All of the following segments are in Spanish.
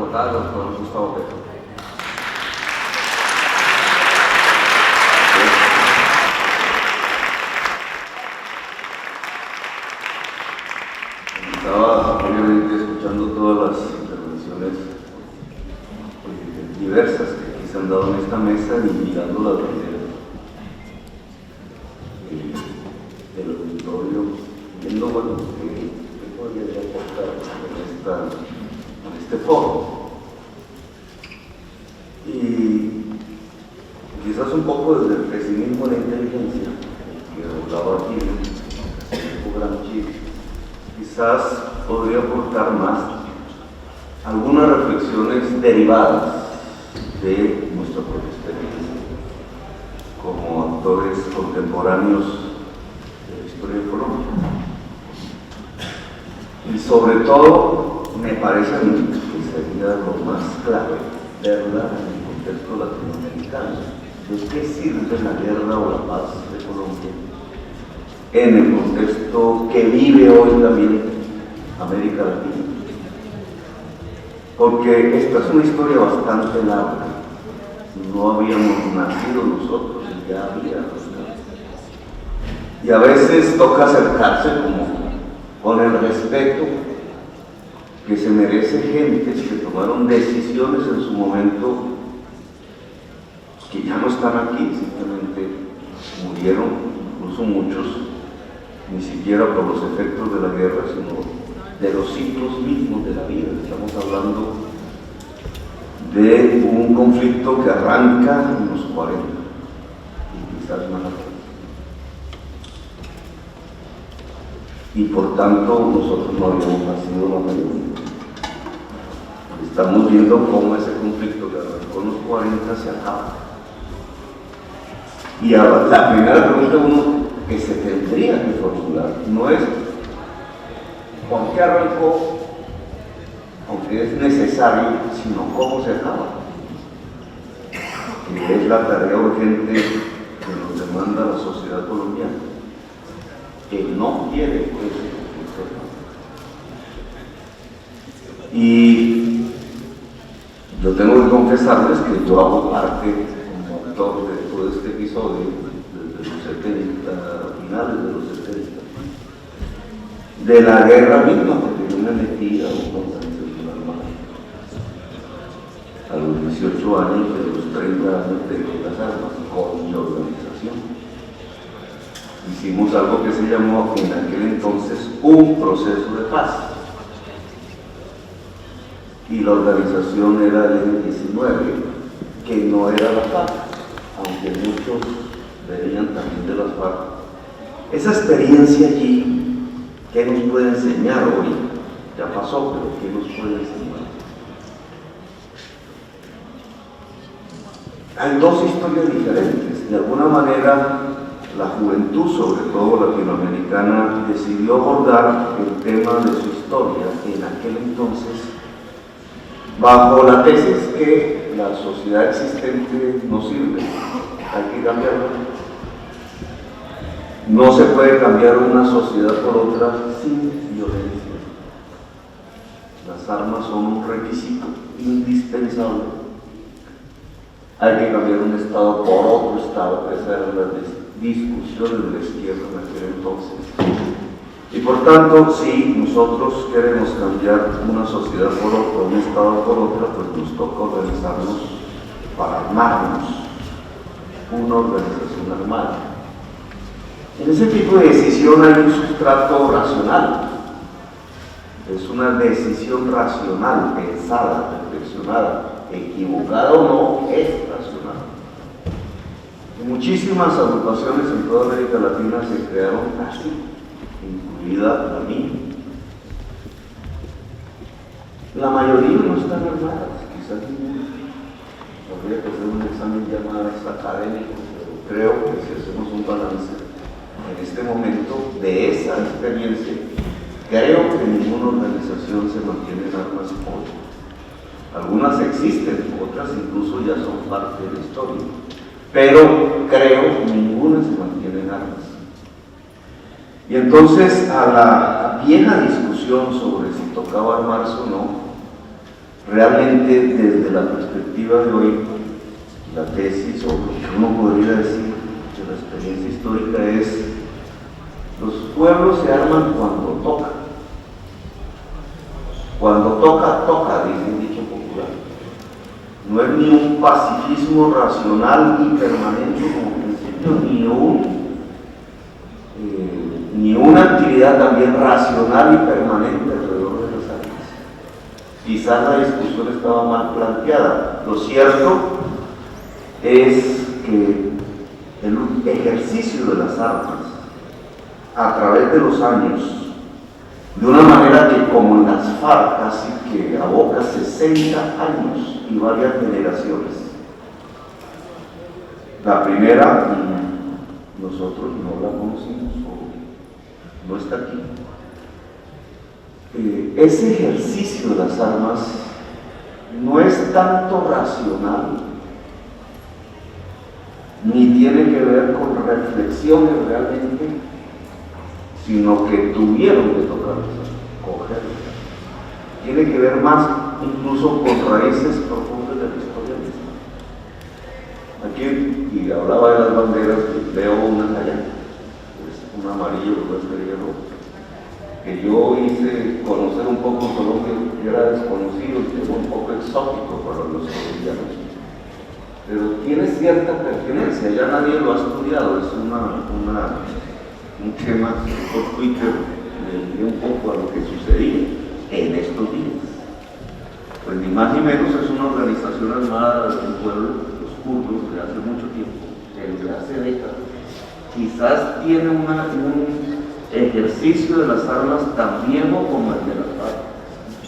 Bogotá, el doctor Gustavo Petro. Estaba obviamente escuchando todas las intervenciones diversas que aquí se han dado en esta mesa y mirando las banderas del auditorio, viendo, bueno, qué podría aportar en este foro. Y quizás un poco desde el pesimismo de la inteligencia, que hablaba aquí el Gramsci, quizás podría aportar más algunas reflexiones derivadas de nuestra propia experiencia como actores contemporáneos de la historia de Colombia. Y sobre todo, me parece a mí que sería lo más clave verla en el contexto latinoamericano. ¿De qué sirve la guerra o la paz de Colombia en el contexto que vive hoy también América Latina? Porque esta es una historia bastante larga. No habíamos nacido nosotros y ya había nacido. Y a veces toca acercarse como con el respeto que se merece gentes que tomaron decisiones en su momento que ya no están aquí, simplemente murieron, incluso muchos, ni siquiera por los efectos de la guerra, sino de los ciclos mismos de la vida. Estamos hablando de un conflicto que arranca en los 40 y quizás más atrás. Y por tanto nosotros no habíamos nacido la mayoría. Estamos viendo cómo ese conflicto que arrancó en los 40 se acaba. Y ahora, la primera pregunta que se tendría que formular no es ¿por qué arrancó? Aunque es necesario, sino cómo se acaba. Que es la tarea urgente que nos demanda la sociedad colombiana, que no quiere ese conflicto. Y yo tengo que confesarles que yo hago parte como autor de todo este episodio desde los 70, finales de los 70, de la guerra misma, porque yo me metí a una organización armada a los 18 años, de los 30 años de las armas, con mi organización. Hicimos algo que se llamó en aquel entonces un proceso de paz. Y la organización era el M-19, que no era la FARC, aunque muchos venían también de las FARC. Esa experiencia allí, ¿qué nos puede enseñar hoy? Ya pasó, pero ¿qué nos puede enseñar? Hay dos historias diferentes. De alguna manera, la juventud, sobre todo latinoamericana, decidió abordar el tema de su historia en aquel entonces bajo la tesis que la sociedad existente no sirve, hay que cambiarla. No se puede cambiar una sociedad por otra sin violencia. Las armas son un requisito indispensable. Hay que cambiar un Estado por otro Estado, esas eran las discusiones de la izquierda en aquel entonces. Y por tanto, si nosotros queremos cambiar una sociedad por otra, un Estado por otra, pues nos toca organizarnos para armarnos, una organización armada. En ese tipo de decisión hay un sustrato racional, es una decisión racional, pensada, reflexionada, equivocada o no, es racional. Y muchísimas agrupaciones en toda América Latina se crearon así, incluida la mía. La mayoría no están armadas, quizás ninguna. Habría que hacer un examen ya más académico, pero creo que si hacemos un balance en este momento de esa experiencia, creo que ninguna organización se mantiene en armas hoy. Algunas existen, otras incluso ya son parte de la historia, pero creo que ninguna se mantiene en armas. Y entonces a la vieja discusión sobre si tocaba armarse o no, Realmente, desde la perspectiva de hoy, la tesis, o lo que uno podría decir de la experiencia histórica es: los pueblos se arman cuando toca. Cuando toca, toca, dice el dicho popular. No es ni un pacifismo racional y permanente como principio, ni una actividad también racional y permanente alrededor de las armas. Quizás la discusión estaba mal planteada. Lo cierto es que el ejercicio de las armas a través de los años, de una manera que, como en las FARC, casi que aboca 60 años y varias generaciones. La primera, nosotros no la conocimos, o no está aquí. Ese ejercicio de las armas no es tanto racional, ni tiene que ver con reflexiones realmente, sino que tuvieron que tocarlas, cogerlas. Tiene que ver más incluso con raíces profundas de la historia misma. Aquí, y hablaba de las banderas, veo una allá, un amarillo, un estrellero, que yo hice conocer un poco en Colombia, que era desconocido, que era un poco exótico para los colombianos, pero tiene cierta pertinencia, ya nadie lo ha estudiado, es un tema por Twitter, le un poco a lo que sucedía en estos días. Pues ni más ni menos es una organización armada de un pueblo, los kurdos, de hace mucho tiempo, desde hace décadas. Quizás tiene un ejercicio de las armas tan viejo como el de las FARC.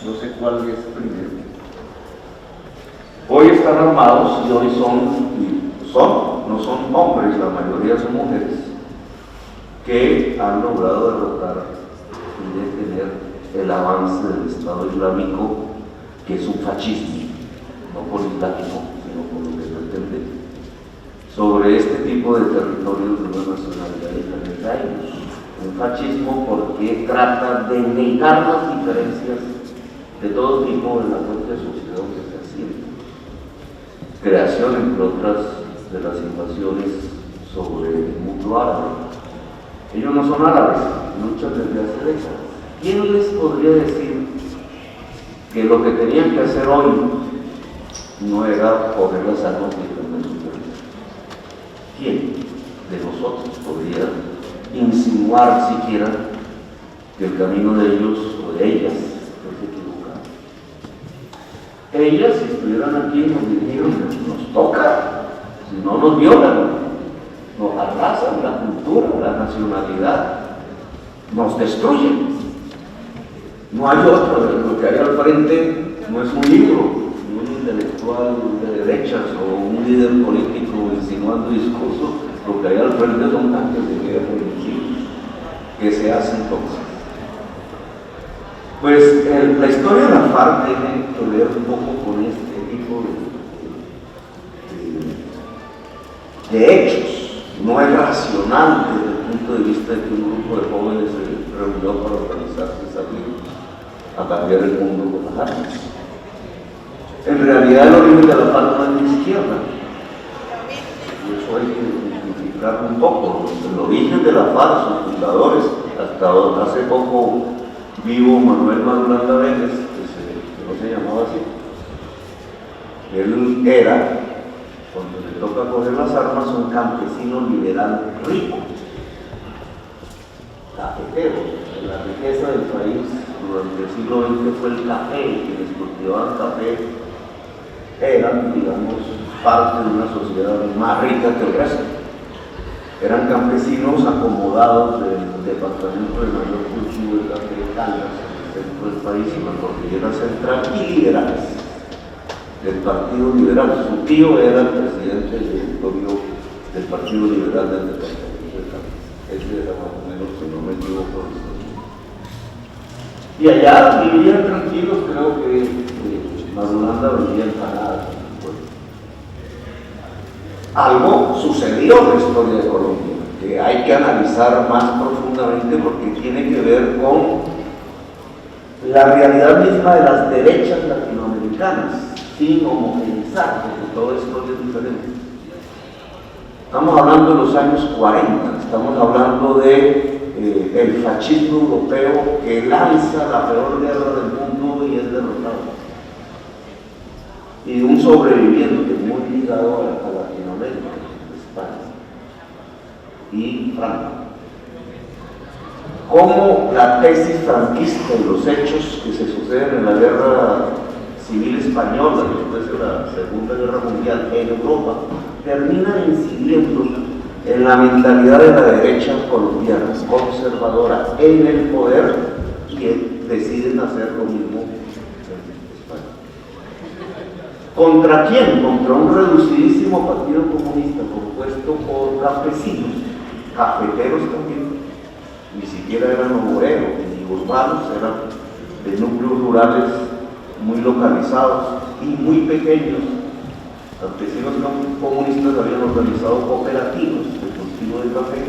No sé cuál es primero. Hoy están armados y hoy no son hombres, la mayoría son mujeres, que han logrado derrotar y detener el avance del Estado Islámico, que es un fascismo, no politático, sino por lo que pretende, sobre este tipo de territorios de una nacionalidad diferente a ellos. Un fascismo porque trata de negar las diferencias de todo tipo en la propia sociedad donde se asienta. Creación, entre otras, de las invasiones sobre el mundo árabe. Ellos no son árabes, luchan desde hace décadas. ¿Quién les podría decir que lo que tenían que hacer hoy no era poner las armas y defender su pueblo? ¿Quién de nosotros podría insinuar siquiera que el camino de ellos o de ellas es equivocado? Ellas, si estuvieran aquí, nos dijeron: nos toca, si no nos violan, nos arrasan la cultura, la nacionalidad, nos destruyen. No hay otro. Lo que hay al frente no es un libro, ni un intelectual de derechas o un líder político insinuando discursos. Lo que hay al frente son tanques de guerra reducidos que se hacen entonces. Pues la historia de la FARC tiene que ver un poco con este tipo de hechos. No es racional desde el punto de vista de que un grupo de jóvenes se reunió para organizarse y salir a cambiar el mundo con las armas. En realidad el origen de la FARC no es de izquierda. Y eso hay que identificar un poco. El origen de la FARC, sus fundadores, hasta hace poco vivo Manuel Marulanda Vélez, que no se llamaba así. Él era, cuando le toca coger las armas, un campesino liberal rico, cafetero. La riqueza del país durante el siglo XX fue el café, y quienes cultivaban café eran, digamos, parte de una sociedad más rica que el resto. Eran campesinos acomodados del departamento de mayor cultivo de café de Caldas, en el centro del país, en la cordillera central, y liberales del Partido Liberal. Su tío era el presidente del directorio del Partido Liberal del departamento de Caldas. Ese era más o menos, si no me equivoco, y allá vivían tranquilos. Creo que Marulanda vivía en Canadá. Algo sucedió en la historia de Colombia, que hay que analizar más profundamente, porque tiene que ver con la realidad misma de las derechas latinoamericanas, sin homogeneizar, porque todo esto es diferente. Estamos hablando de los años 40, estamos hablando de el fascismo europeo que lanza la peor guerra del mundo y es derrotado. Y un sobreviviente muy ligado a Latinoamérica, España y Francia. Cómo la tesis franquista y los hechos que se suceden en la guerra civil española, después de la Segunda Guerra Mundial en Europa, terminan incidiendo en la mentalidad de la derecha colombiana, conservadora, en el poder, que deciden hacer lo mismo en España. ¿Contra quién? Contra un reducidísimo partido comunista compuesto por campesinos, cafeteros también, ni siquiera eran obreros ni urbanos, eran de núcleos rurales muy localizados y muy pequeños. Campesinos comunistas habían organizado cooperativas de cultivo de café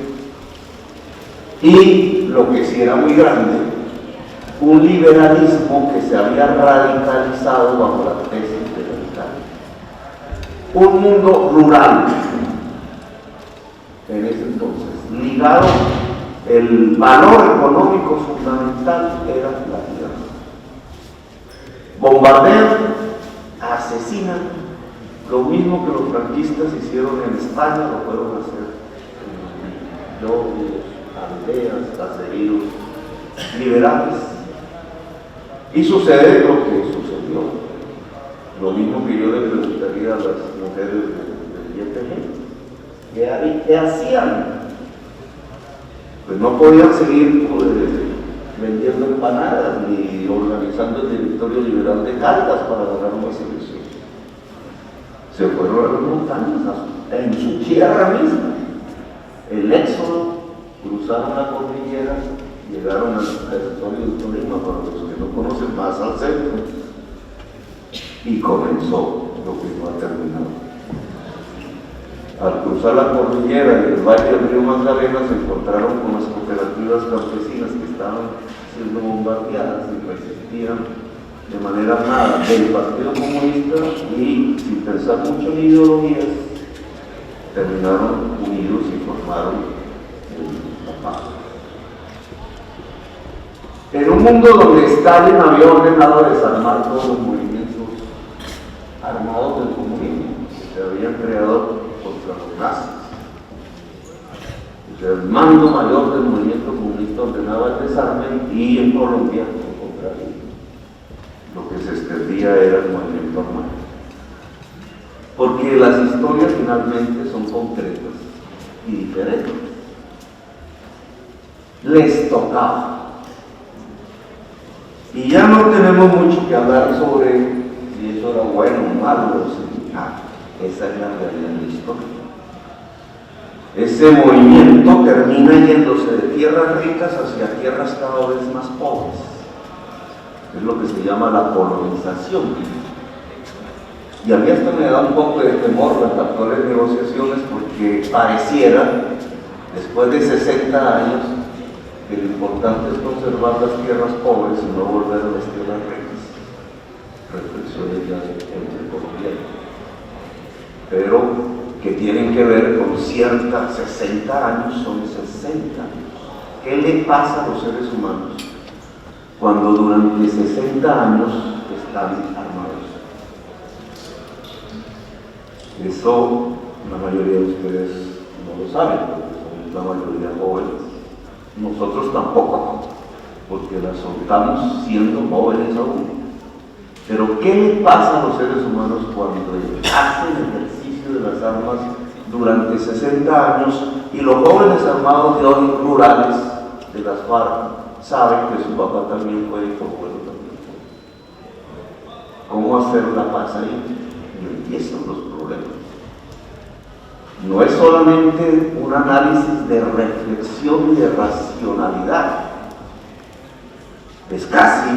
y, lo que sí era muy grande, un liberalismo que se había radicalizado bajo la tesis de la Italia. Un mundo rural en ese entonces, ligado, el valor económico fundamental era la tierra. Bombardean, asesinan, lo mismo que los franquistas hicieron en España, lo fueron a hacer en Llorios, aldeas, caseríos, liberales. Y sucede lo que sucedió. Lo mismo que yo le preguntaría a las mujeres del YPG. ¿Qué hacían? Pues no podían seguir vendiendo empanadas ni organizando el directorio liberal de Caldas para ganar más elecciones. Se fueron a las montañas, en su tierra misma. El éxodo, cruzaron la cordillera, llegaron al territorio de Tolima, para los que no conocen, más al centro, y comenzó lo que no ha terminado. Al cruzar la cordillera y el valle del río Magdalena se encontraron con las cooperativas campesinas que estaban siendo bombardeadas y resistían de manera armada del Partido Comunista y, sin pensar mucho en ideologías, terminaron unidos y formaron la paz. En un mundo donde Stalin había ordenado desarmar todos los movimientos armados del comunismo que se habían creado contra los nazis, el mando mayor del movimiento comunista ordenaba el desarme, y en Colombia, al contrario, lo que se extendía era el movimiento armado. Porque las historias finalmente son concretas y diferentes. Les tocaba. Y ya no tenemos mucho que hablar sobre si eso era bueno o malo, esa es la realidad de la historia. Ese movimiento termina yéndose de tierras ricas hacia tierras cada vez más pobres. Es lo que se llama la colonización. Y a mí hasta me da un poco de temor las actuales negociaciones, porque pareciera, después de 60 años, que lo importante es conservar las tierras pobres y no volver a las tierras ricas. Reflexiones ya entre colombianos, pero que tienen que ver con 60 años, son 60 años. ¿Qué le pasa a los seres humanos cuando durante 60 años están armados? Eso la mayoría de ustedes no lo saben, porque son la mayoría jóvenes. Nosotros tampoco, porque las soltamos siendo jóvenes aún. Pero ¿qué le pasa a los seres humanos cuando hacen ejercicio de las armas durante 60 años y los jóvenes armados de hoy rurales de las FARC saben que su papá también fue y su abuelo también fue? ¿Cómo hacer la paz ahí? Y empiezan los problemas. No es solamente un análisis de reflexión y de racionalidad, es casi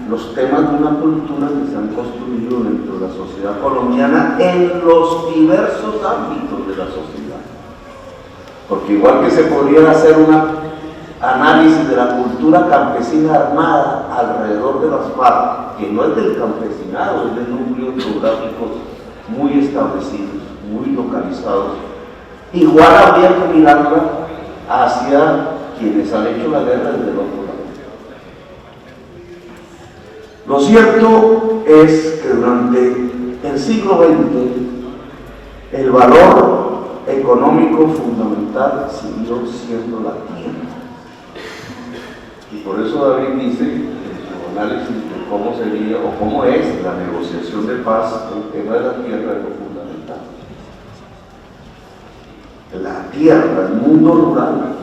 los temas de una cultura que se han construido dentro de la sociedad colombiana en los diversos ámbitos de la sociedad. Porque igual que se podría hacer un análisis de la cultura estructura campesina armada alrededor de las FARC, que no es del campesinado, es de núcleos geográficos muy establecidos, muy localizados, igual habría que mirarla hacia quienes han hecho la guerra desde el otro lado. Lo cierto es que durante el siglo XX el valor económico fundamental siguió siendo la tierra. Y por eso David dice en su análisis de cómo sería o cómo es la negociación de paz, el tema de la tierra es lo fundamental. La tierra, el mundo rural.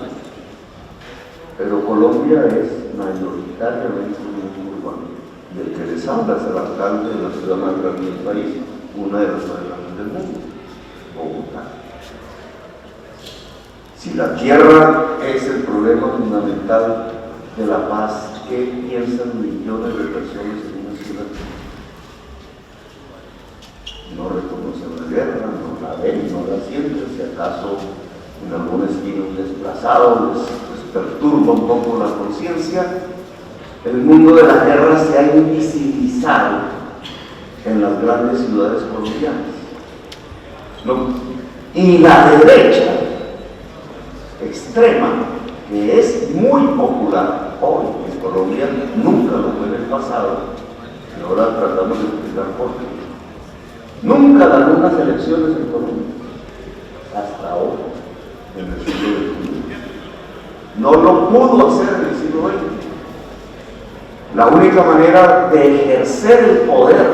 Pero Colombia es mayoritariamente un mundo urbano. Y el que les habla es el alcalde de la ciudad más grande del país, una de las más grandes del mundo, Bogotá. Si la tierra es el problema fundamental de la paz, ¿qué piensan millones de personas en una ciudad? No reconocen la guerra, no la ven, no la sienten, si acaso en algún esquina un desplazado les perturba un poco la conciencia. El mundo de la guerra se ha invisibilizado en las grandes ciudades colombianas. Y la derecha extrema, que es muy popular hoy en Colombia, nunca lo fue en el pasado, y ahora tratamos de explicar por qué. Nunca ganó unas elecciones en Colombia, hasta ahora, en el siglo XIX. No lo pudo hacer en el siglo XX. La única manera de ejercer el poder,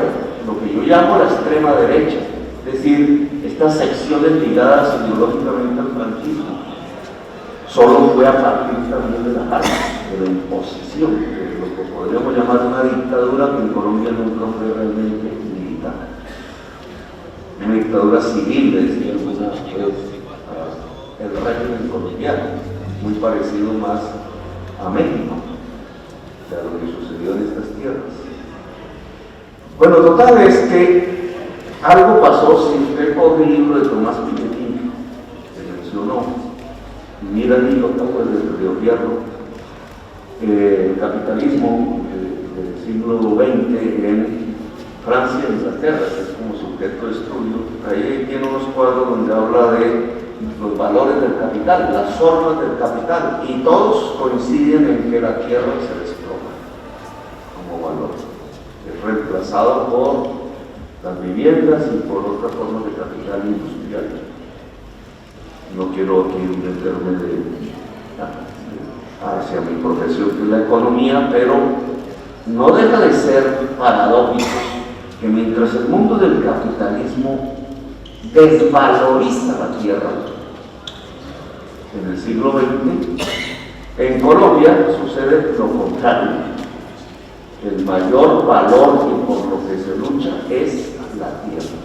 lo que yo llamo la extrema derecha, es decir, estas secciones ligadas ideológicamente al franquismo, solo fue a partir también de las armas, de la imposición, de lo que podríamos llamar una dictadura que en Colombia nunca fue realmente militar. Una dictadura civil, decía alguna vez el régimen colombiano, muy parecido más a México, de lo que sucedió en estas tierras. Bueno, total es que algo pasó. Si usted coge el libro de Tomás Piketty, que mencionó, y mira el libro de Río Fierro, el capitalismo del siglo XX en Francia e Inglaterra, que es como sujeto de estudio, ahí tiene unos cuadros donde habla de los valores del capital, las formas del capital, y todos coinciden en que la tierra se desploma como valor, es reemplazado por las viviendas y por otras formas de capital industrial. No quiero aquí meterme hacia mi profesión que es la economía, pero no deja de ser paradójico que mientras el mundo del capitalismo desvaloriza la tierra en el siglo XX, en Colombia sucede lo contrario. El mayor valor y por lo que se lucha es la tierra.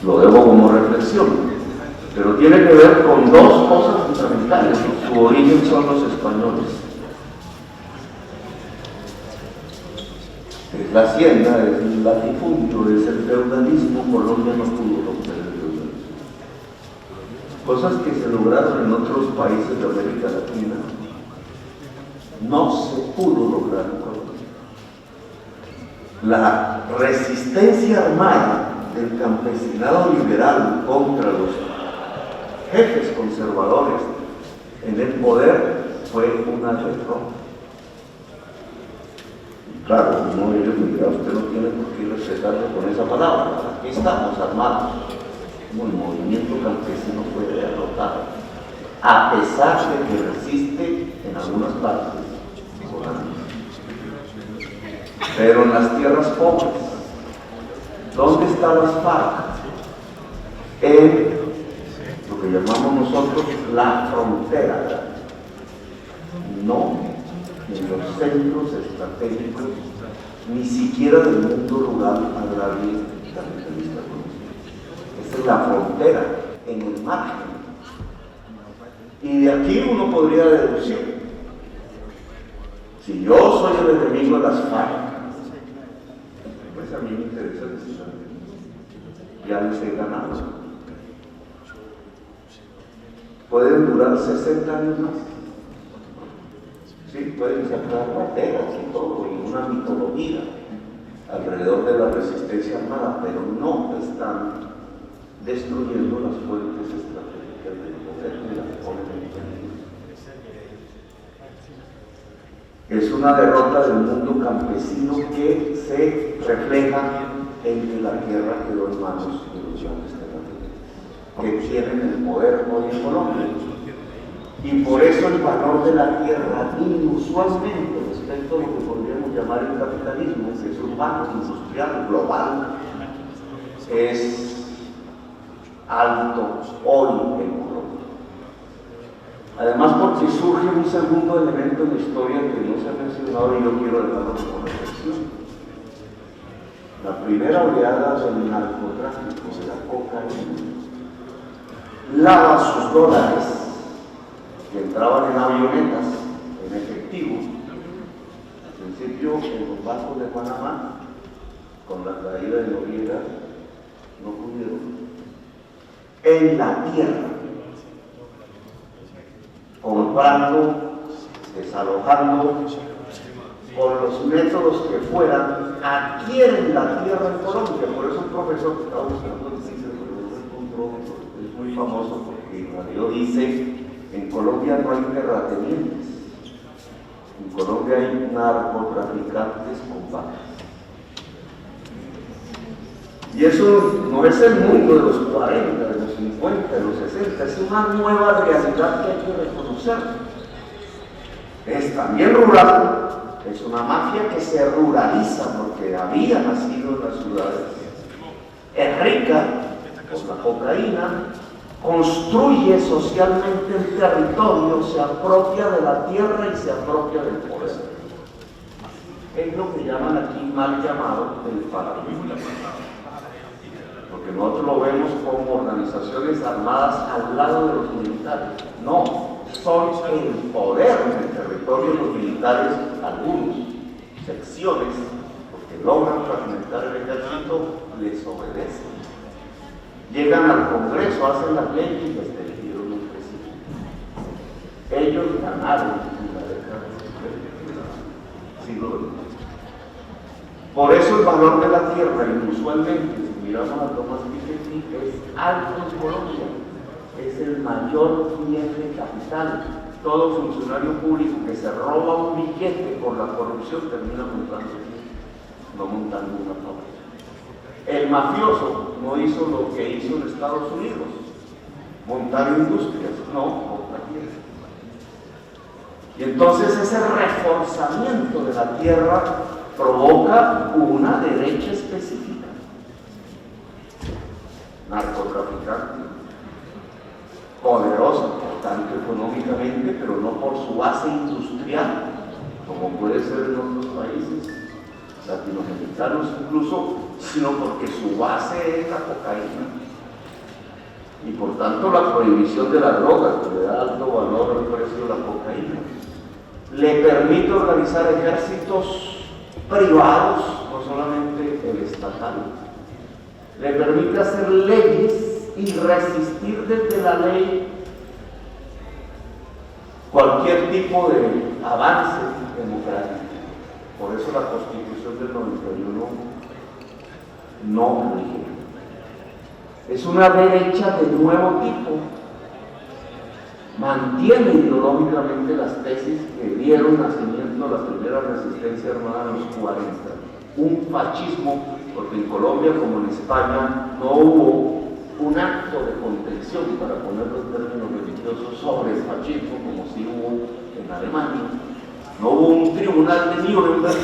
Lo debo como reflexión, pero tiene que ver con dos cosas fundamentales. Su origen son los españoles. Es la hacienda, es el latifundio, es el feudalismo. Colombia no pudo romper el feudalismo. Cosas que se lograron en otros países de América Latina, no se pudo lograr en Colombia. La resistencia armada del campesinado liberal contra los jefes conservadores en el poder fue una derrota. Claro, uno de ellos me dirá, usted no tiene por qué respetarlo con esa palabra. Aquí estamos armados. Como el movimiento campesino fue derrotado, a pesar de que resiste en algunas partes. Pero en las tierras pobres, ¿dónde están las FARC? En lo que llamamos nosotros la frontera, no en los centros estratégicos, ni siquiera del mundo rural agrario y capitalista. Esta es la frontera, en el margen. Y de aquí uno podría deducir, si yo soy el enemigo de las FARC, pues a mí me interesa decir, ya les he ganado. Pueden durar 60 años más. Sí, pueden sacar banderas y todo, y una mitología alrededor de la resistencia armada, pero no están destruyendo las fuentes estratégicas del poder y las ponen en peligro. Es una derrota del mundo campesino que se refleja en que la tierra quedó en manos de los grandes terratenientes, que tienen el poder hoy en Colombia. Y por eso el valor de la tierra, inusualmente respecto a lo que podríamos llamar el capitalismo, que es urbano, industrial, global, es alto hoy en Colombia. Además, porque surge un segundo elemento en la historia que no se ha mencionado y yo quiero dejarlo como reflexión. La primera oleada del narcotráfico, de la cocaína, lava sus dólares que entraban en avionetas, en efectivo, al principio en los bancos de Panamá, con la caída de Noriega, no pudieron, en la tierra, comprando, desalojando, con los métodos que fueran, adquieren la tierra en Colombia. Por eso un profesor que está buscando noticias, es muy famoso porque Radio dice: en Colombia no hay terratenientes, en Colombia hay narcotraficantes con vacas. Y eso no es el mundo de los 40, de los 50, de los 60, es una nueva realidad que hay que reconocer. Es también rural, es una mafia que se ruraliza porque había nacido en las ciudades. Es rica con la cocaína, construye socialmente el territorio, se apropia de la tierra y se apropia del poder. Es lo que llaman aquí, mal llamado, el faraónismo. Porque nosotros lo vemos como organizaciones armadas al lado de los militares. No, son el poder en el territorio de los militares, algunos, secciones, porque logran fragmentar el ejército, les obedecen. Llegan al Congreso, hacen las leyes y les eligieron un presidente. Ellos ganaron en la década del siglo XX. Por eso el valor de la tierra, inusualmente, si miramos a Tomás Piketty, es alto en Colombia. Es el mayor bien de capital. Todo funcionario público que se roba un billete por la corrupción termina montando aquí, no montando una fábrica. El mafioso no hizo lo que hizo en Estados Unidos, montar industrias, no, montar tierra. Y entonces ese reforzamiento de la tierra provoca una derecha específica, narcotraficante, poderosa, tanto económicamente, pero no por su base industrial, como puede ser en otros países latinoamericanos incluso, sino porque su base es la cocaína. Y por tanto la prohibición de la droga, que le da alto valor al precio de la cocaína, le permite organizar ejércitos privados, no solamente el estatal, le permite hacer leyes y resistir desde la ley cualquier tipo de avance democrático. Por eso la Constitución del 91 no rige. Es una derecha de nuevo tipo. Mantiene ideológicamente las tesis que dieron nacimiento a la primera resistencia armada en los 40. Un fascismo, porque en Colombia como en España no hubo un acto de contención, para ponerlo en términos religiosos, sobre el fascismo, como sí hubo en Alemania. No hubo un tribunal de Nuremberg.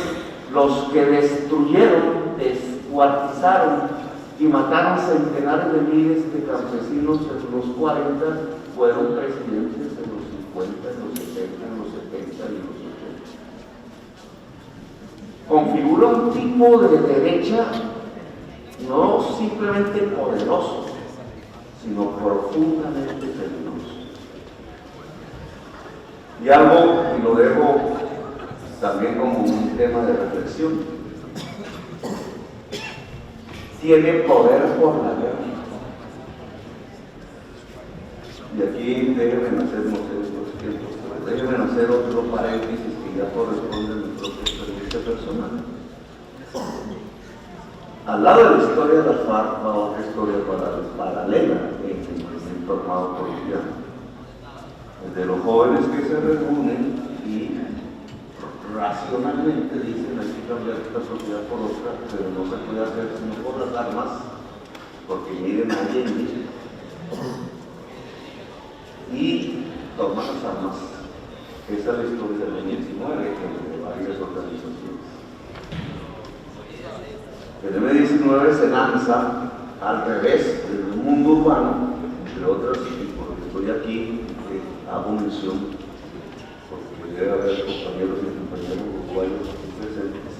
Los que destruyeron, descuartizaron y mataron centenares de miles de campesinos en los 40 fueron presidentes en los 50, en los 60, en los 70 y en los 80. Configura un tipo de derecha no simplemente poderoso, sino profundamente peligroso. Y algo, y lo dejo también como un tema de reflexión, tiene poder por la guerra. Y aquí déjenme hacer estos tiempos. déjenme hacer otro paréntesis que ya corresponde a mi propia experiencia personal. Al lado de la historia de la FARC va otra historia paralela en el movimiento armado colombiano. El de los jóvenes que se reúnen y racionalmente dicen hay que cambiar esta sociedad por otra, pero no se puede hacer sino por las armas, porque miren a Allende y toman las armas. Esa es la historia del 19 de varias organizaciones. El M-19 se lanza al revés del mundo urbano, entre otras, y por lo que estoy aquí, hago mención, porque debe haber compañeros y compañeras uruguayos aquí presentes.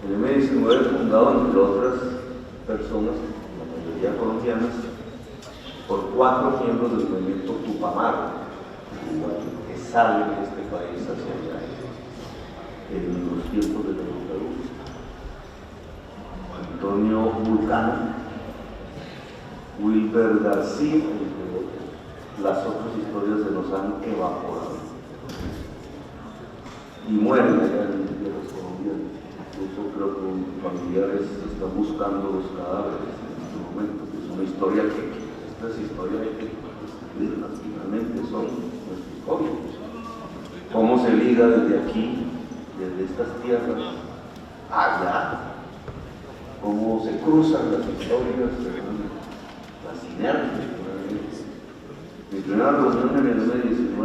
El M-19 fundado, entre otras personas, la mayoría colombianas, por 4 miembros del movimiento Tupamaro, que salen de este país hacia allá en los tiempos de la dictadura. Antonio Vulcano, Wilber García, entre otros. Las otras historias se nos han evaporado y mueren allá en tierras colombianas. Incluso creo que familiares están buscando los cadáveres en este momento. Es una historia que estas historias hay que escribirlas, finalmente son nuestra historia. Cómo se liga desde aquí, desde estas tierras, allá, cómo se cruzan las historias, las sinergias. Mi primera reunión en el M-19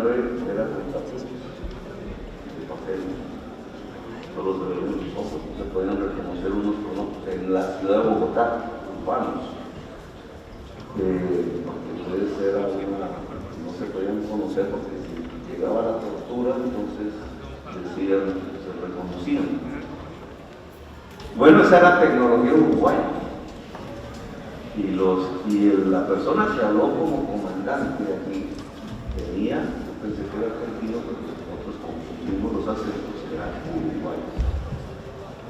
era con tapones de papel. Solo se veían los ojos, no se podían reconocer unos con otros. En la ciudad de Bogotá, urbanos, porque entonces era no se podían conocer porque si llegaba la tortura, entonces decían, se reconocían. Bueno, esa era tecnología uruguaya. Y la persona que habló como comandante aquí tenía, yo pensé que era argentino, porque nosotros confundimos los acentos, eran uruguayos.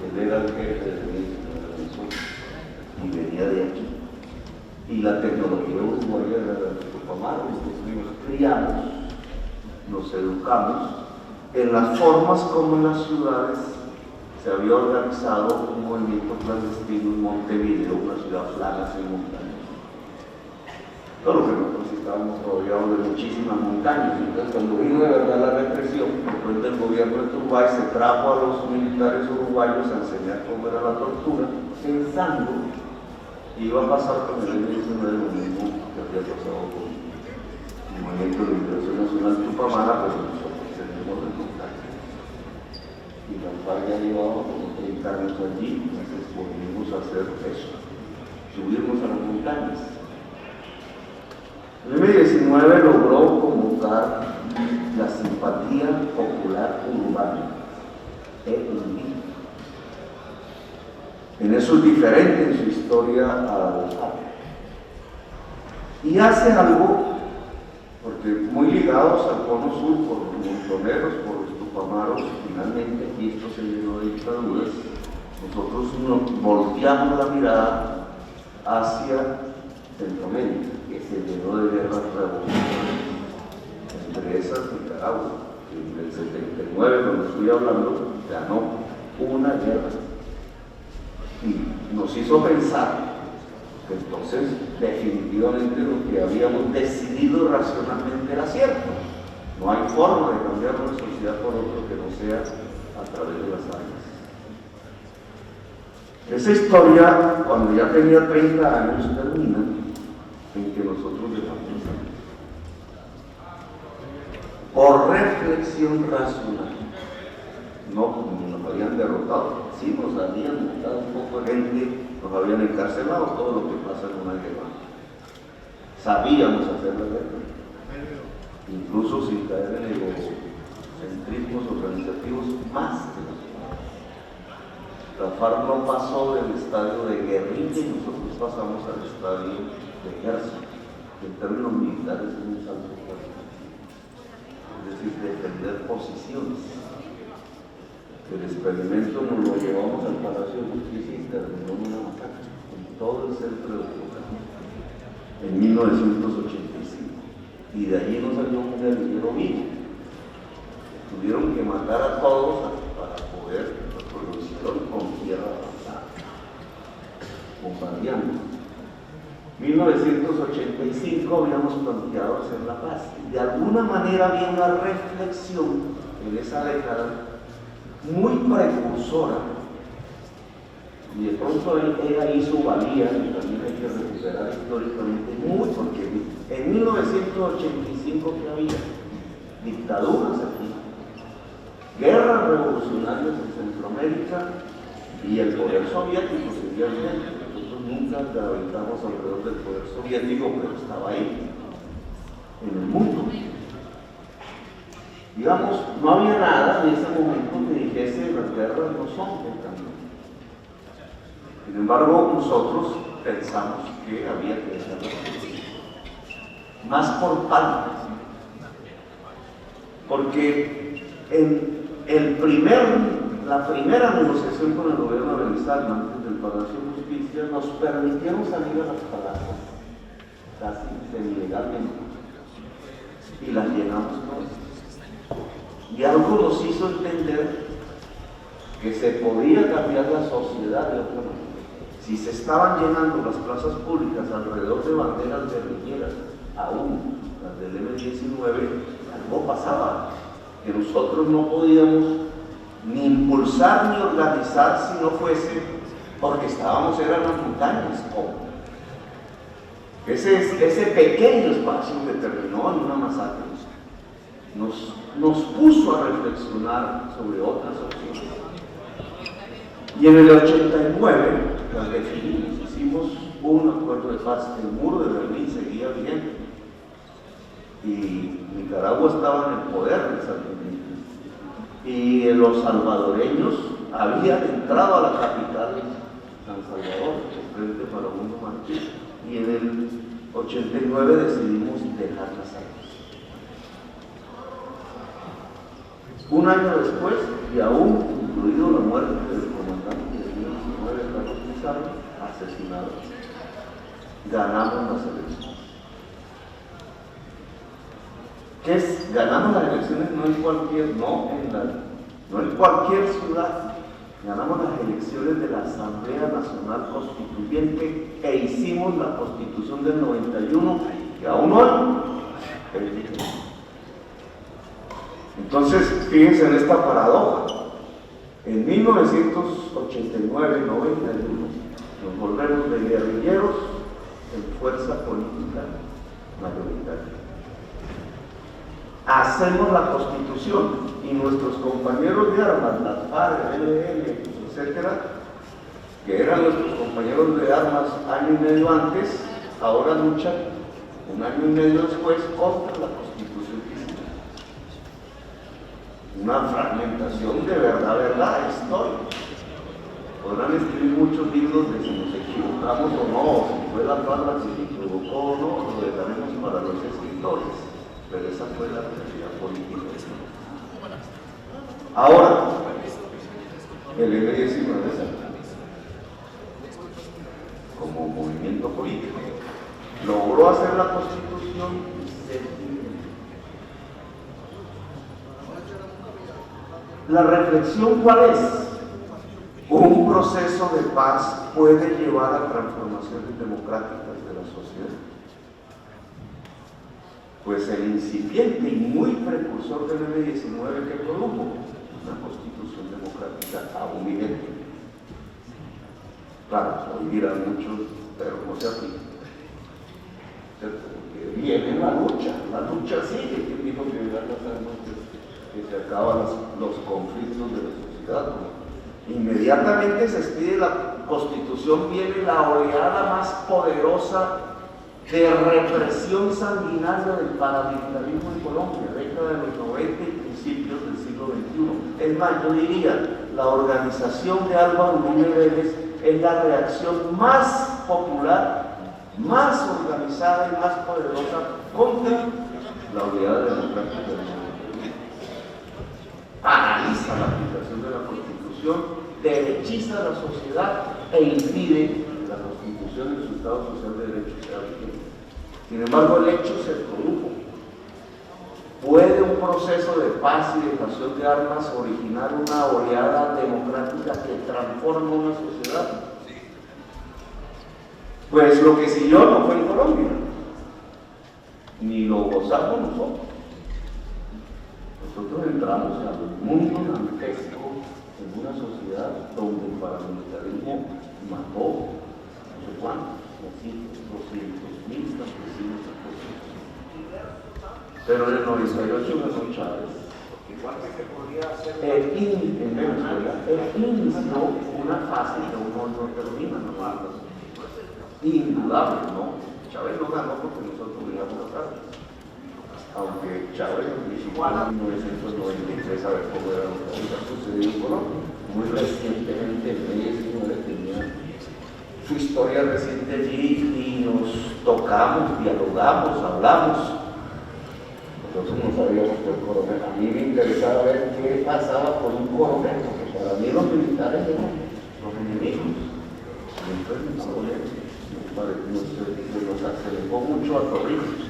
Él era el jefe de Venezuela y venía de aquí. Y la tecnología uruguaya era la de Tupamaro, nos criamos, nos educamos en las formas como en las ciudades se había organizado un movimiento clandestino en Montevideo, una ciudad plana sin montañas. Todo lo que nosotros estábamos rodeados de muchísimas montañas. Entonces, cuando vino de verdad la represión, después del gobierno de Turbay, se trajo a los militares uruguayos a enseñar cómo era la tortura, pensando que iba a pasar con el M-19 lo mismo que había pasado con el movimiento de liberación nacional Tupamara, pero nosotros tenemos de montaña. Y la FARC ya llevaba como 30 años allí, entonces volvimos a hacer eso, subirnos a las montañas. El M-19 logró convocar la simpatía popular urbana en eso es diferente en su historia a la FARC. Y hace algo, porque muy ligados al cono sur, por los montoneros, por los tupamaros, finalmente aquí esto se llenó de dictaduras, nosotros nos volteamos la mirada hacia Centroamérica, que se llenó de guerras revolucionarias, entre esas Nicaragua, que en el 79, cuando estoy hablando, ganó una guerra y nos hizo pensar que entonces definitivamente lo que habíamos decidido racionalmente era cierto. No hay forma de cambiar una sociedad por otro que no sea a través de las armas. Esa historia, cuando ya tenía 30 años, termina en que nosotros dejamos por reflexión racional. No, nos habían derrotado, sí nos habían matado un poco de gente, nos habían encarcelado, todo lo que pasa en una guerra. Sabíamos hacer la guerra, incluso sin caer en egocentrismos organizativos más que nosotros. La FARC no pasó del estadio de guerrilla y nosotros pasamos al estadio de ejército. En términos militares es un salto fuerte, es decir, defender posiciones. El experimento nos lo llevamos al Palacio de Justicia y terminó en una masacre en todo el centro de Bogotá en 1985. Y de allí nos salió un guerrillero vivo, tuvieron que matar a todos para poder, pues lo hicieron con tierra avanzada, bombardeando. 1985 habíamos planteado hacer la paz. De alguna manera había una reflexión en esa década muy precursora, y de pronto ella hizo valía, y también hay que recuperar históricamente muy, porque en 1985 que había dictaduras aquí, guerras revolucionarias en Centroamérica y el poder soviético seguía vigente. Nosotros nunca gravitamos alrededor del poder soviético, pero estaba ahí, en el mundo. Digamos, no había nada en ese momento que dijese las guerras no son el camino. Sin embargo, nosotros pensamos que había que hacerlo más por partes, porque en la primera negociación con el gobierno de Elizalde antes del Palacio de Justicia nos permitieron salir a las plazas casi semi-legalmente y las llenamos todas. Y algo nos hizo entender que se podía cambiar la sociedad de otra manera. Si se estaban llenando las plazas públicas alrededor de banderas guerrilleras, aún las del M-19, algo pasaba, que nosotros no podíamos ni impulsar ni organizar si no fuese porque eran las montañas. Ese pequeño espacio que terminó en una masacre nos puso a reflexionar sobre otras opciones. Y en el 89 las definimos, hicimos un acuerdo de paz. El muro de Berlín seguía vigente y Nicaragua estaba en el poder de esa momento. Y los salvadoreños habían entrado a la capital, San Salvador, el Frente para el Mundo Martí, y en el 89 decidimos dejar las armas. Un año después, y aún incluido la muerte del comandante del M-19, Carlos Pizarro, asesinado, ganamos las elecciones. ¿Qué es? Ganamos las elecciones no en cualquier ciudad. Ganamos las elecciones de la Asamblea Nacional Constituyente e hicimos la Constitución del 91, que aún hoy es vigente. Entonces, fíjense en esta paradoja. En 1989-91 nos volvemos de guerrilleros en fuerza política mayoritaria. Hacemos la Constitución y nuestros compañeros de armas, las FARC, el ELN, etcétera, que eran nuestros compañeros de armas año y medio antes, ahora luchan un año y medio después contra la Constitución. Una fragmentación de verdad histórica. Podrán escribir muchos libros de si nos equivocamos o no, o si fue la palabra que se equivocó o no, lo dejaremos para los escritores, pero esa fue la realidad política. Ahora, el M-19 como movimiento político logró hacer la Constitución y se... La reflexión, ¿cuál es? Un proceso de paz puede llevar a transformaciones democráticas de la sociedad. Pues el incipiente y muy precursor del M-19 que produjo una constitución democrática aún vigente. Claro, hoy dirán muchos, pero no se aplica. Porque viene la lucha sigue. ¿Quién dijo que se acaban los conflictos de la sociedad? Inmediatamente se expide la Constitución, viene la oleada más poderosa de represión sanguinaria del paramilitarismo en Colombia, década de los 90 y principios del siglo XXI. Es más, yo diría, la organización de Álvaro Uribe Vélez es la reacción más popular, más organizada y más poderosa contra la oleada democrática del mundo. Analiza la aplicación de la Constitución, derechiza la sociedad e impide la Constitución en su Estado Social de Derecho sea vigente. Sin embargo, el hecho se produjo. ¿Puede un proceso de paz y dejación de armas originar una oleada democrática que transforma una sociedad. Pues lo que siguió no fue en Colombia, ni lo gozamos nosotros. Nosotros entramos al mundo dantesco en una sociedad donde el paramilitarismo mató no sé cuántos, 200.000 campesinos. Pero en el 98 ganó Chávez. Igual que se podría hacer En Venezuela, inició una fase que uno no termina, no habla. Indudable, ¿no? Chávez no ganó porque nosotros llegamos a tarde. Aunque Chávez nos visitó en 1993 a ver cómo era lo que había sucedido en Colombia. Muy recientemente, en 2019, tenía su historia reciente allí y nos tocamos, dialogamos, hablamos. Nosotros no sabíamos que el coronel, a mí me interesaba ver qué pasaba con un coronel, porque para mí los militares eran los enemigos. Y entonces me nos acercó mucho a Torrijos,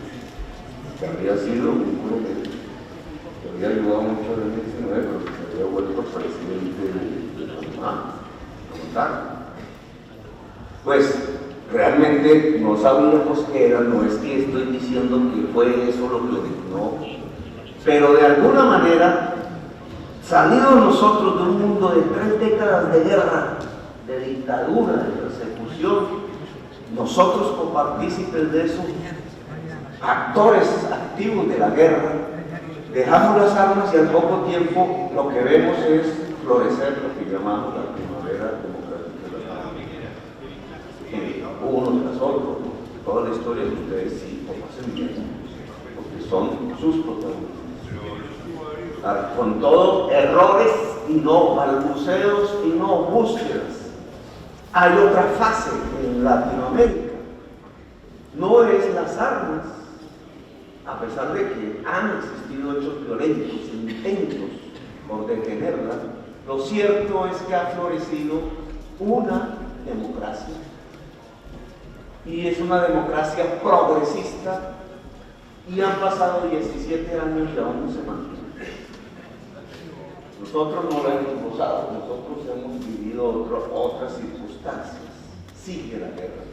que había sido un coronel, que había ayudado mucho en el 19, pero que se había vuelto presidente de Panamá, Pues realmente no sabíamos qué era, no es que estoy diciendo que fue eso lo que no, pero de alguna manera, salidos nosotros de un mundo de 3 décadas de guerra, de dictadura, de persecución, nosotros como partícipes de eso, actores activos de la guerra, dejamos las armas y al poco tiempo lo que vemos es florecer lo que llamamos la primavera democrática de la uno tras otro, toda la historia que ustedes sí conocen bien, porque son sus protagonistas. Con todo, errores y no balbuceos y no búsquedas. Hay otra fase en Latinoamérica, no es las armas, a pesar de que han existido hechos violentos, intentos por detenerla, lo cierto es que ha florecido una democracia, y es una democracia progresista, y han pasado 17 años y aún no se mantiene. Nosotros no lo hemos gozado, nosotros hemos vivido otras circunstancias. Sigue la guerra.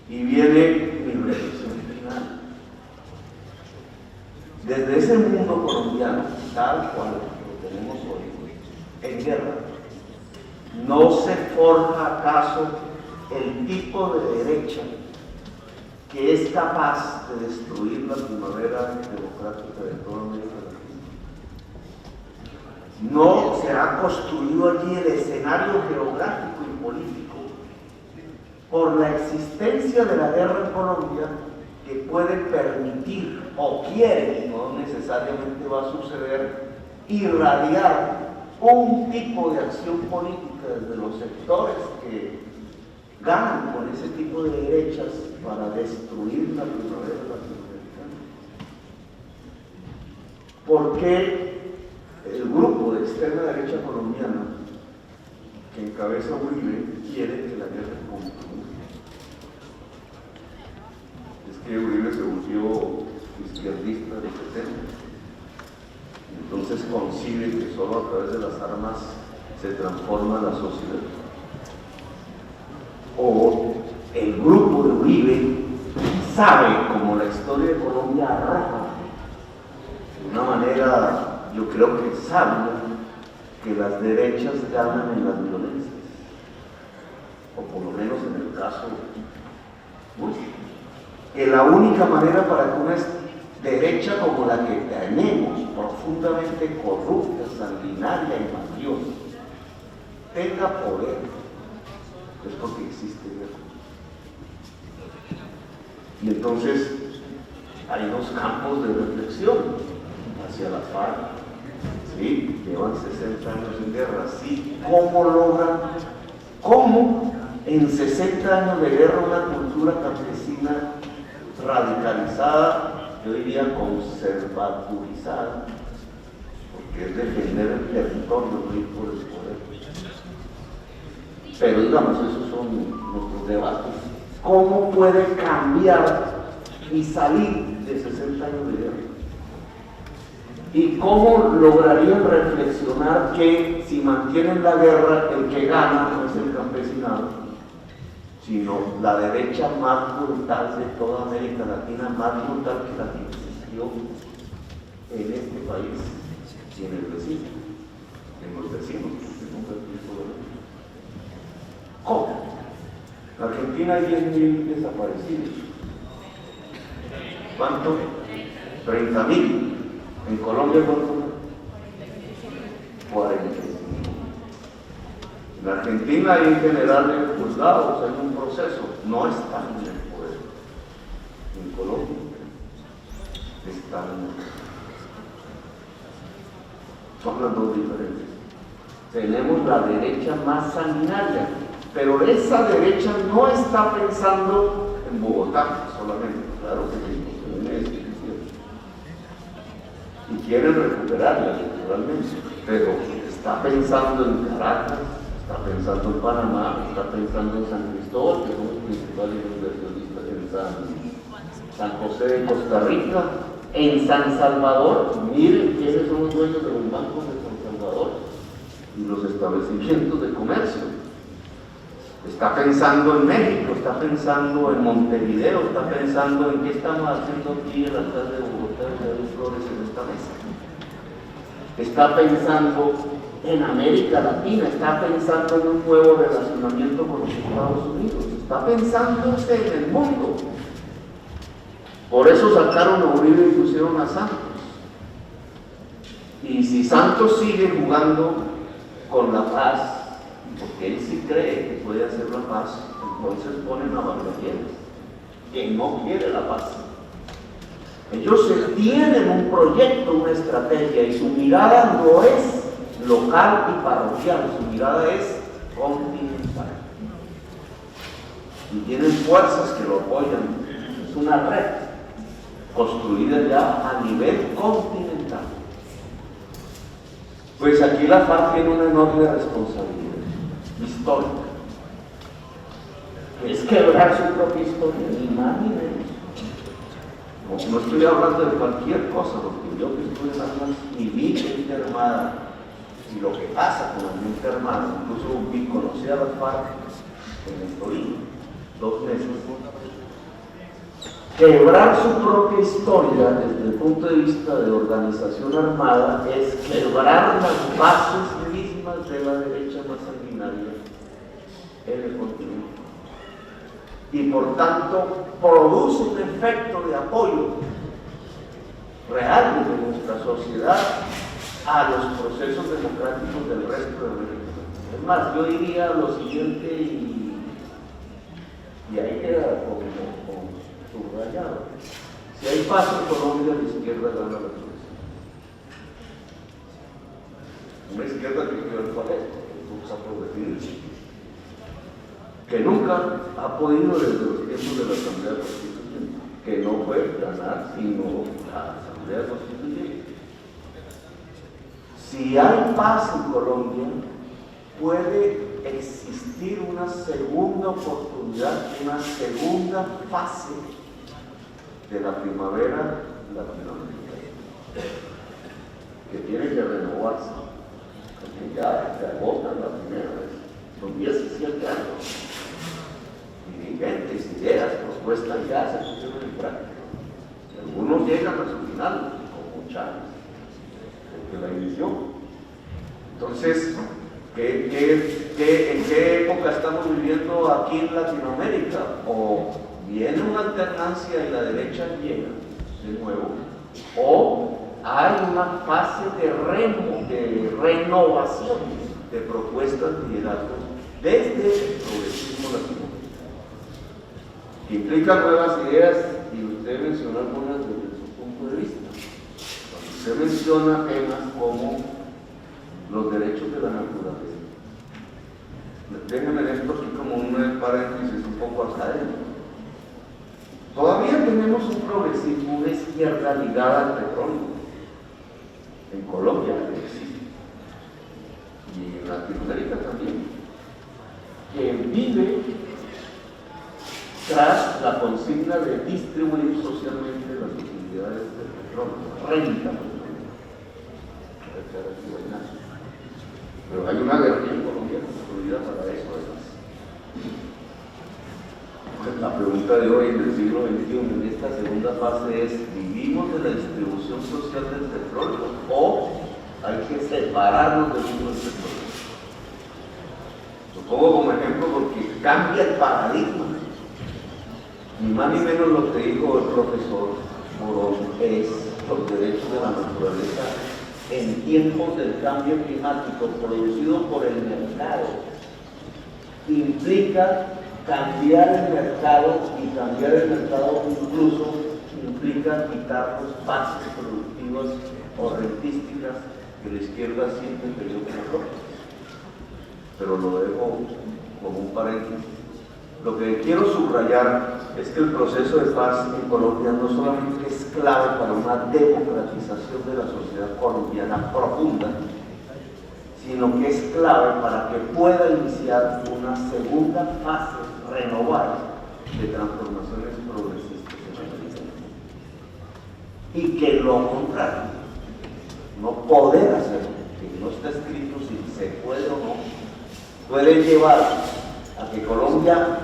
Y viene mi reflexión final. Desde ese mundo colombiano, tal cual lo tenemos hoy, en guerra, ¿no se forja acaso el tipo de derecha que es capaz de destruir la primavera democrática de toda América Latina? No se ha construido allí el escenario geográfico y político por la existencia de la guerra en Colombia que puede permitir o quiere, y no necesariamente va a suceder, irradiar un tipo de acción política desde los sectores que ganan con ese tipo de derechas para destruir la primavera latinoamericana. ¿Por qué el grupo de extrema derecha colombiana que encabeza Uribe quiere que la guerra concluya? Es que Uribe se volvió izquierdista de 70, entonces concibe que solo a través de las armas se transforma la sociedad. O el grupo de Uribe sabe, como la historia de Colombia arroja, de una manera, yo creo que sabia, que las derechas ganan en las violencias, o por lo menos en el caso que la única manera para que una derecha como la que tenemos, profundamente corrupta, sanguinaria y mafiosa, tenga poder, es porque existe guerra. Y entonces hay unos campos de reflexión hacia la FARC. Sí, llevan 60 años en guerra. Sí, ¿cómo en 60 años de guerra una cultura campesina radicalizada, yo diría conservaturizada, porque es defender el territorio, no ir por el poder? Pero digamos, esos son nuestros debates. ¿Cómo puede cambiar y salir de 60 años de guerra? ¿Y cómo lograrían reflexionar que si mantienen la guerra, el que gana no es el campesinado, sino la derecha más brutal de toda América Latina, más brutal que la que existió en este país y en el vecino, en los vecinos? ¿Cómo? En Argentina hay 10.000 desaparecidos. ¿Cuánto? 30.000. En Colombia, ¿cuánto? 45. En Argentina hay generales juzgados, hay un proceso, no están en el poder. En Colombia están en el poder. Son las dos diferencias. Tenemos la derecha más sanguinaria, pero esa derecha no está pensando en Bogotá solamente, claro que sí, y quieren recuperarla naturalmente, pero está pensando en Caracas, está pensando en Panamá, está pensando en San Cristóbal, que son los principales inversionistas en San José de Costa Rica, en San Salvador. Miren quiénes son los dueños de los bancos de San Salvador y los establecimientos de comercio. Está pensando en México, está pensando en Montevideo, está pensando en qué estamos haciendo aquí en la ciudad de Bogotá, en Ciudad de Flores, en esta mesa. Está pensando en América Latina, está pensando en un nuevo relacionamiento con los Estados Unidos, está pensando en el mundo. Por eso sacaron a Uribe y pusieron a Santos. Y si Santos sigue jugando con la paz, porque él sí cree que puede hacer la paz, entonces ponen a Barbadieres, que no quiere la paz. Ellos tienen un proyecto, una estrategia, y su mirada no es local y parroquial, su mirada es continental. Y tienen fuerzas que lo apoyan. Es una red construida ya a nivel continental. Pues aquí la FARC tiene una enorme responsabilidad histórica, es quebrar su propia historia, ni más ni menos. No estoy hablando de cualquier cosa, porque yo que estoy en armas y vi gente armada y lo que pasa con la gente armada, incluso conocí a las FARC en el Torino, 2 meses. Quebrar su propia historia desde el punto de vista de organización armada es quebrar las bases mismas de la derecha más sanguinaria en el continente. Y por tanto produce un efecto de apoyo real de nuestra sociedad a los procesos democráticos del resto de América. Es más, yo diría lo siguiente, y ahí queda como subrayado: si hay paz en Colombia, la izquierda gana la elección. Una izquierda que quiere el cual busca progresir, que nunca ha podido desde los tiempos de la Asamblea Constituyente, que no puede ganar sino la Asamblea Constituyente. Si hay paz en Colombia, puede existir una segunda oportunidad, una segunda fase de la primavera latinoamericana, que tiene que renovarse, porque ya se agota la primera vez, son 17 años. Dirigentes, ideas, propuestas ya se pusieron en práctica. Algunos llegan a su final, como Chávez, porque la inició. Entonces, ¿en qué época estamos viviendo aquí en Latinoamérica? O viene una alternancia y la derecha llega de nuevo, o hay una fase de renovación de propuestas de liderazgo desde el progresismo latinoamericano, que implica nuevas ideas, y usted mencionó algunas desde su punto de vista. Cuando usted menciona temas como los derechos de la naturaleza, déjenme esto aquí como un paréntesis un poco académico. Todavía tenemos un progresismo, una izquierda ligada al petróleo. En Colombia existe, y en Latinoamérica también, que vive tras la consigna de distribuir socialmente las utilidades del petróleo, renta. Pero hay una guerrilla en Colombia construida para eso, además. La pregunta de hoy, del siglo XXI, en esta segunda fase es: ¿vivimos de la distribución social del petróleo o hay que separarnos del mundo del petróleo? Lo pongo como ejemplo porque cambia el paradigma. Ni más ni menos lo que dijo el profesor Morón es: los derechos de la naturaleza en tiempos del cambio climático producido por el mercado implica cambiar el mercado, y cambiar el mercado incluso implica quitar las bases productivas o rentísticas que la izquierda siempre entendió como propias. Pero lo dejo como un paréntesis. Lo que quiero subrayar es que el proceso de paz en Colombia no solamente es clave para una democratización de la sociedad colombiana profunda, sino que es clave para que pueda iniciar una segunda fase renovada de transformaciones progresistas en el país. Y que lo contrario, no poder hacerlo, que no está escrito si se puede o no, puede llevar a que Colombia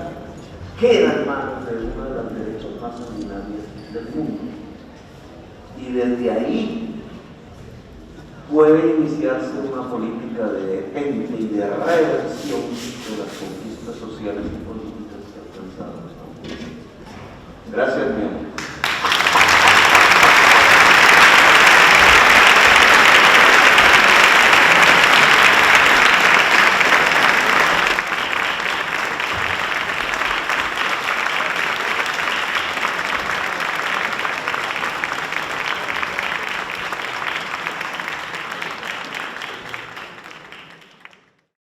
queda en manos de uno de los derechos más ordinarios del mundo. Y desde ahí puede iniciarse una política de detente y de reversión de las conquistas sociales y políticas alcanzadas. Gracias, mi amor.